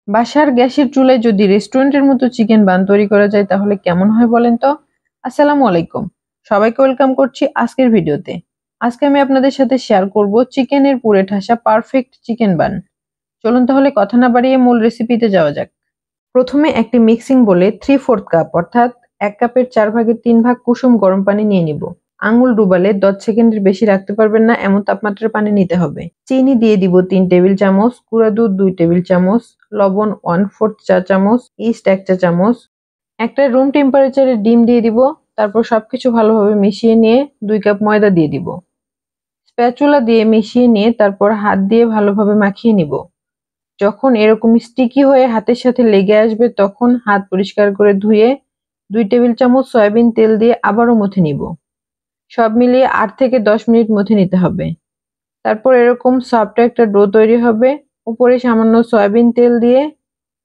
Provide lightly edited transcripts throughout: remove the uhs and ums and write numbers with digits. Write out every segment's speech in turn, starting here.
বাসার গ্যাসের চুলায় যদি রেস্টুরেন্টের মতো চিকেন বান তৈরি করা যায় তাহলে কেমন হয় বলেন তো? আসসালামু আলাইকুম। সবাইকে ওয়েলকাম করছি আজকের ভিডিওতে। আজকে আমি আপনাদের সাথে শেয়ার করব চিকেনের পুরে ঠাসা পারফেক্ট চিকেন বান। চলুন তাহলে কথা না বাড়িয়ে মূল রেসিপিতে যাওয়া যাক। প্রথমে একটি মিক্সিং বোলে 3/4 কাপ অর্থাৎ 1 কাপের 4 ভাগের 3 ভাগ কুসুম গরম পানি নিয়ে নিব। আঙুল ডুবালে 10 সেকেন্ডের বেশি রাখতে পারবেন না এমন তাপমাত্রার পানি নিতে হবে। চিনি দিয়ে দিব 3 টেবিল চামচ, গুঁড়া দুধ 2 টেবিল চামচ, লবণ 1/4 চা চামচ, ইস্ট 1 চা চামচ, একটা রুম টেম্পারেচারে ডিম দিয়ে দিব। তারপর সবকিছু ভালোভাবে মিশিয়ে নিয়ে 2 কাপ ময়দা দিয়ে দিব। স্প্যাচুলা দিয়ে মিশিয়ে নিয়ে তারপর হাত দিয়ে ভালোভাবে মাখিয়ে নিব। যখন এরকম স্টিকি হয়ে হাতের সাথে লেগে আসবে তখন হাত পরিষ্কার করে ধুয়ে 2 টেবিল চামচ সয়াবিন তেল দিয়ে আবারও মথে নিব। সব মিলিয়ে 8 থেকে 10 মিনিট মথে নিতে হবে। তারপর এরকম সফট একটা ডো তৈরি হবে। উপরে সামান্য সয়াবিন তেল দিয়ে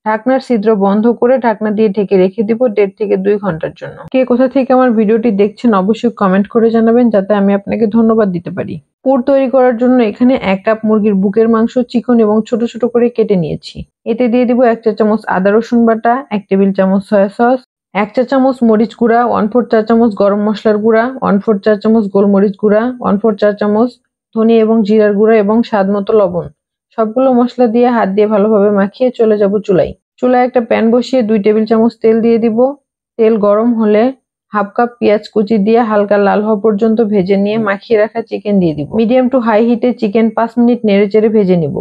ঢাকনার ছিদ্র বন্ধ করে ঢাকনা দিয়ে ঢেকে রেখে দিব 1.5 থেকে 2 ঘন্টার জন্য। কে কোথা থেকে আমার ভিডিওটি দেখছেন অবশ্যই কমেন্ট করে জানাবেন যাতে আমি আপনাকে ধন্যবাদ দিতে পারি। পুর তৈরি করার জন্য এখানে 1 কাপ মুরগির বুকের মাংস চিকন এবং ছোট ছোট করে কেটে নিয়েছি। এতে দিয়ে দিব 1 চা চামচ আদা রসুন বাটা, 1 টেবিল চামচ সয়া সস, 1 চা চামচ মরিচ গুঁড়া, 1/4 চা চামচ গরম মশলার গুঁড়া, 1/4 চা চামচ গোলমরিচ গুঁড়া, 1/4 চা চামচ ধনে এবং জিরার গুঁড়া এবং স্বাদ মতো লবণ। সবগুলো মশলা দিয়ে হাত দিয়ে ভালোভাবে মাখিয়ে চলে যাব চুলায়। চুলায় একটা প্যান বসিয়ে 2 টেবিল চামচ তেল দিয়ে দিব। তেল গরম হলে হাফ কাপ পেঁয়াজ কুচি দিয়ে হালকা লাল হওয়া পর্যন্ত ভেজে নিয়ে মাখিয়ে রাখা চিকেন দিয়ে দিব। মিডিয়াম টু হাই হিটে চিকেন 5 মিনিট নেড়েচেড়ে ভেজে নিব।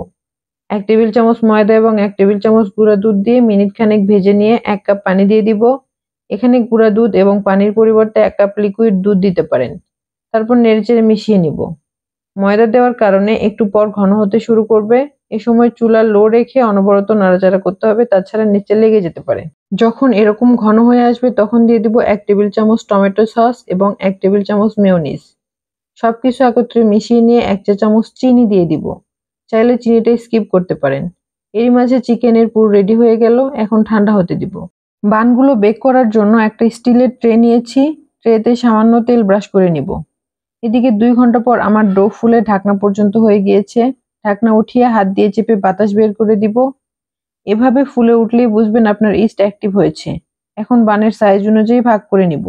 1 টেবিল চামচ ময়দা এবং 1 টেবিল চামচ গুঁড়া দুধ দিয়ে মিনিট খানেক ভেজে নিয়ে 1 কাপ পানি দিয়ে দিব। এখানে গুঁড়া দুধ এবং পানির পরিবর্তে 1 কাপ লিকুইড দুধ দিতে পারেন। তারপর নেড়েচেড়ে মিশিয়ে নিব। ময়দা দেওয়ার কারণে একটু পর ঘন হতে শুরু করবে। এ সময় চুলা লো রেখে অনবরত নাড়াচাড়া করতে হবে, তাছাড়া নিচে লেগে যেতে পারে। যখন এরকম ঘন হয়ে আসবে তখন দিয়ে দিব 1 টেবিল চামচ টমেটো সস এবং 1 টেবিল চামচ মেয়োনিজ। সবকিছু একত্রে মিশিয়ে নিয়ে 1 চা চামচ চিনি দিয়ে দিব। চাইলে চিনিটা স্কিপ করতে পারেন। এরই মাঝে চিকেনের পুর রেডি হয়ে গেল। এখন ঠান্ডা হতে দিব। বানগুলো বেক করার জন্য একটা স্টিলের ট্রে নিয়েছি। ট্রেতে সামান্য তেল ব্রাশ করে নিব। এদিকে 2 ঘন্টা পর আমার ডো ফুলে ঢাকনা পর্যন্ত হয়ে গিয়েছে। ঢাকনা উঠিয়ে হাত দিয়ে চেপে বাতাস বের করে দিব। এভাবে ফুলে উঠলেই বুঝবেন আপনার ইস্ট অ্যাক্টিভ হয়েছে। এখন বানের সাইজ অনুযায়ী ভাগ করে নিব।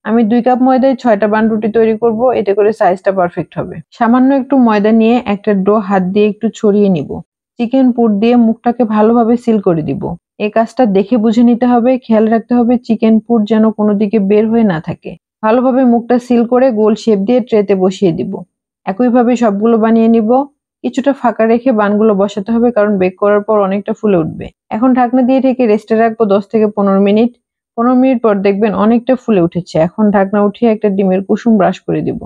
আমি 2 কাপ ময়দায় 6টা বান রুটি তৈরি করব, এতে করে সাইজটা পারফেক্ট হবে। সামান্য একটু ময়দা নিয়ে একটা ডো হাত দিয়ে একটু ছড়িয়ে নিব। চিকেন পুর দিয়ে মুখটাকে ভালোভাবে সিল করে দিব। এই কাজটা দেখে বুঝে নিতে হবে, খেয়াল রাখতে হবে চিকেন পুর যেন কোনো দিকে বের হয়ে না থাকে। ভালোভাবে মুখটা সিল করে গোল শেপ দিয়ে ট্রেতে বসিয়ে দিব। একইভাবে সবগুলো বানিয়ে নিব। কিছুটা ফাঁকা রেখে বানগুলো বসাতে হবে কারণ বেক করার পর অনেকটা ফুলে উঠবে। এখন ঢাকনা দিয়ে ঢেকে রেস্টে রাখবো 10 থেকে 15 মিনিট। 15 মিনিট পর দেখবেন অনেকটা ফুলে উঠেছে। এখন ঢাকনা উঠিয়ে একটা ডিমের কুসুম ব্রাশ করে দিব।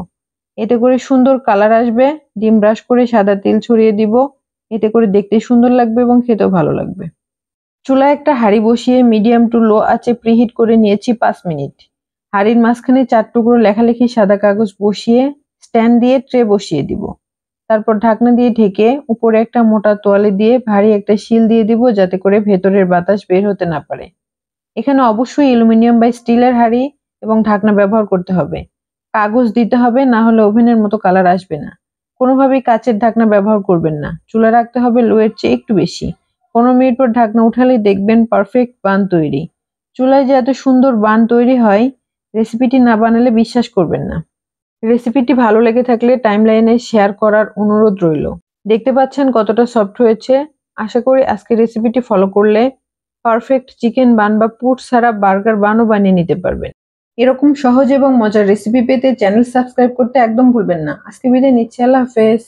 এতে করে সুন্দর কালার আসবে। ডিম ব্রাশ করে সাদা তেল ছড়িয়ে দিব। এতে করে দেখতে সুন্দর লাগবে এবং খেতেও ভালো লাগবে। চুলায় একটা হাঁড়ি বসিয়ে মিডিয়াম টু লো আঁচে প্রিহিট করে নিয়েছি 5 মিনিট। হাঁড়ির মাঝখানে 4 টুকরো লেখালেখি সাদা কাগজ বসিয়ে স্ট্যান্ড দিয়ে ট্রে বসিয়ে দিব। তারপর ঢাকনা দিয়ে ঢেকে উপরে একটা মোটা তোয়ালে দিয়ে ভারী একটা শিল দিয়ে দিব যাতে করে ভেতরের বাতাস বের হতে না পারে। এখানে অবশ্যই অ্যালুমিনিয়াম বা স্টিলের হাঁড়ি এবং ঢাকনা ব্যবহার করতে হবে। কাগজ দিতে হবে, না হলে ওভেনের মতো কালার আসবে না। কোনোভাবেই কাচের ঢাকনা ব্যবহার করবেন না। চুলা রাখতে হবে লোয়ের চেয়ে একটু বেশি। 15 মিনিট পর ঢাকনা উঠালেই দেখবেন পারফেক্ট বান তৈরি। চুলায় যে এত সুন্দর বান তৈরি হয়, রেসিপিটি না বানালে বিশ্বাস করবেন না। রেসিপিটি ভালো লেগে থাকলে টাইমলাইনে শেয়ার করার অনুরোধ রইল। দেখতে পাচ্ছেন কতটা সফট হয়েছে। আশা করি আজকের রেসিপিটি ফলো করলে পারফেক্ট চিকেন বান বা পুর ছাড়া বার্গার বানও বানিয়ে নিতে পারবেন। এরকম সহজ এবং মজার রেসিপি পেতে চ্যানেল সাবস্ক্রাইব করতে একদম ভুলবেন না। আজকে বিদায় নিচ্ছি। আল্লাহ হাফেজ।